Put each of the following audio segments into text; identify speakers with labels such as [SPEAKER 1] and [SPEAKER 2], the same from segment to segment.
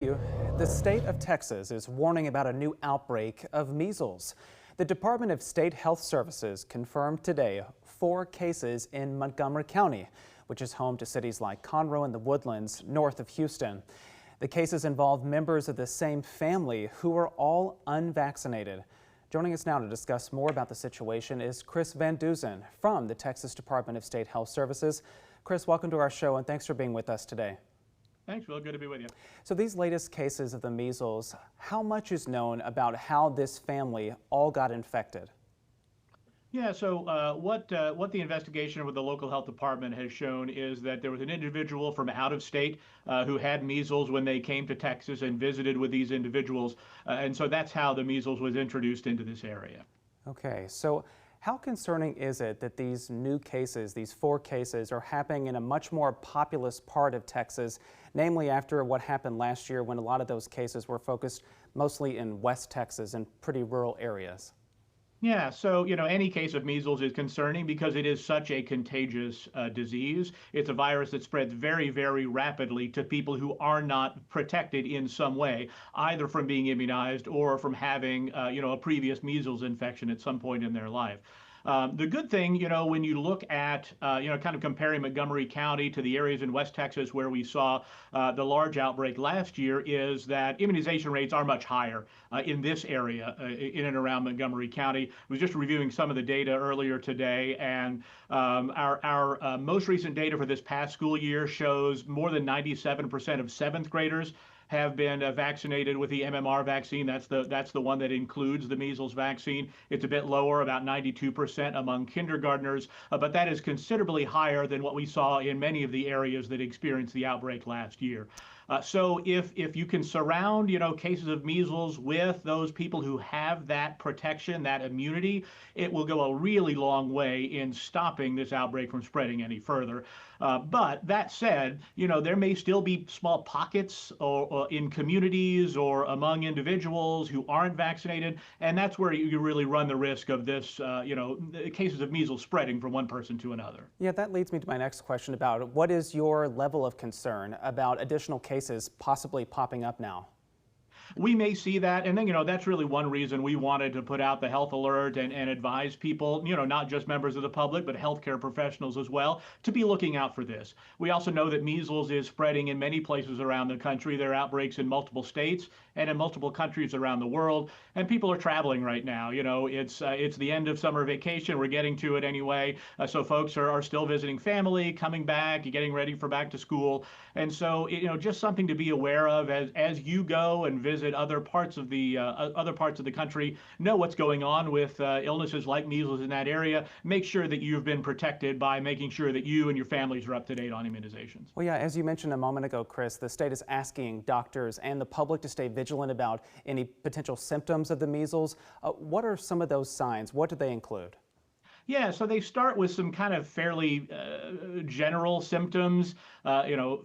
[SPEAKER 1] The state of Texas is warning about a new outbreak of measles. The Department of State Health Services confirmed today 4 cases in Montgomery County, which is home to cities like Conroe and the Woodlands north of Houston. The cases involve members of the same family who are all unvaccinated. Joining us now to discuss more about the situation is Chris Van Duzen from the Texas Department of State Health Services. Chris, welcome to our show and thanks for being with us today.
[SPEAKER 2] Thanks, Will. Good to be with you.
[SPEAKER 1] So these latest cases of the measles, how much is known about how this family all got infected?
[SPEAKER 2] Yeah, so what the investigation with the local health department has shown is that there was an individual from out of state who had measles when they came to Texas and visited with these individuals. And so that's how the measles was introduced into this area.
[SPEAKER 1] Okay, so how concerning is it that these new cases, these 4 cases, are happening in a much more populous part of Texas, namely after what happened last year when a lot of those cases were focused mostly in West Texas and pretty rural areas?
[SPEAKER 2] Yeah, so, any case of measles is concerning because it is such a contagious disease. It's a virus that spreads very, very rapidly to people who are not protected in some way, either from being immunized or from having, a previous measles infection at some point in their life. The good thing, when you look at, kind of comparing Montgomery County to the areas in West Texas where we saw the large outbreak last year, is that immunization rates are much higher in this area, in and around Montgomery County. I was just reviewing some of the data earlier today, and our most recent data for this past school year shows more than 97% of 7th graders have been vaccinated with the MMR vaccine. That's the one that includes the measles vaccine. It's a bit lower, about 92% among kindergartners, but that is considerably higher than what we saw in many of the areas that experienced the outbreak last year. So if you can surround, cases of measles with those people who have that protection, that immunity, it will go a really long way in stopping this outbreak from spreading any further. But that said, there may still be small pockets or in communities or among individuals who aren't vaccinated, and that's where you really run the risk of this, cases of measles spreading from one person to another.
[SPEAKER 1] Yeah, that leads me to my next question about what is your level of concern about additional cases possibly popping up now?
[SPEAKER 2] We may see that, and then that's really one reason we wanted to put out the health alert and advise people, not just members of the public but healthcare professionals as well, to be looking out for this. We also know that measles is spreading in many places around the country. There are outbreaks in multiple states and in multiple countries around the world, and people are traveling right now. It's the end of summer vacation. We're getting to it anyway, so folks are still visiting family, coming back, getting ready for back to school, and so just something to be aware of as you go and visit other parts of the country. Know what's going on with illnesses like measles in that area. Make sure that you've been protected by making sure that you and your families are up to date on immunizations.
[SPEAKER 1] Well, yeah, as you mentioned a moment ago, Chris, the state is asking doctors and the public to stay vigilant about any potential symptoms of the measles. What are some of those signs? What do they include?
[SPEAKER 2] Yeah, so they start with some kind of fairly general symptoms,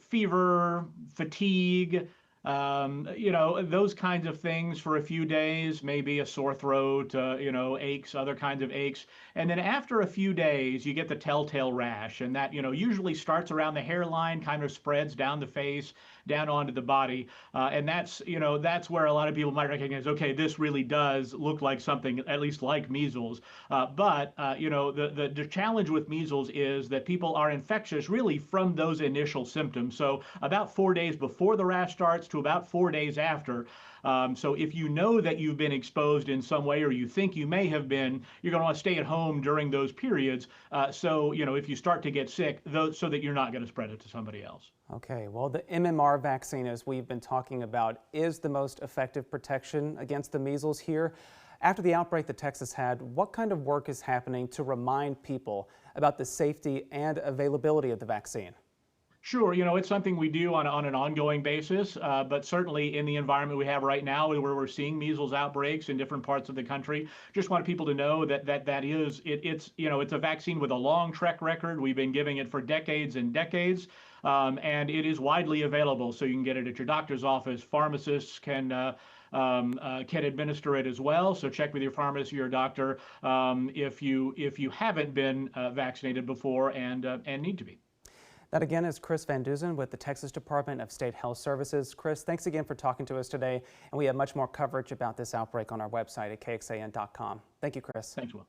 [SPEAKER 2] fever, fatigue, those kinds of things for a few days, maybe a sore throat, aches, other kinds of aches. And then after a few days, you get the telltale rash, and that, usually starts around the hairline, kind of spreads down the face, down onto the body. And that's where a lot of people might recognize, okay, this really does look like something at least like measles. But the challenge with measles is that people are infectious really from those initial symptoms. So about 4 days before the rash starts to about 4 days after. So if you know that you've been exposed in some way or you think you may have been, you're going to want to stay at home during those periods. So if you start to get sick, so that you're not going to spread it to somebody else.
[SPEAKER 1] Okay, well, the MMR vaccine, as we've been talking about, is the most effective protection against the measles here. After the outbreak that Texas had, what kind of work is happening to remind people about the safety and availability of the vaccine?
[SPEAKER 2] Sure, it's something we do on an ongoing basis, but certainly in the environment we have right now where we're seeing measles outbreaks in different parts of the country, just want people to know that it's a vaccine with a long track record. We've been giving it for decades and decades, and it is widely available. So you can get it at your doctor's office. Pharmacists can administer it as well. So check with your pharmacist, your doctor, if you haven't been vaccinated before and need to be.
[SPEAKER 1] That again is Chris Van Duzen with the Texas Department of State Health Services. Chris, thanks again for talking to us today, and we have much more coverage about this outbreak on our website at KXAN.com. Thank you, Chris.
[SPEAKER 2] Thanks, Will.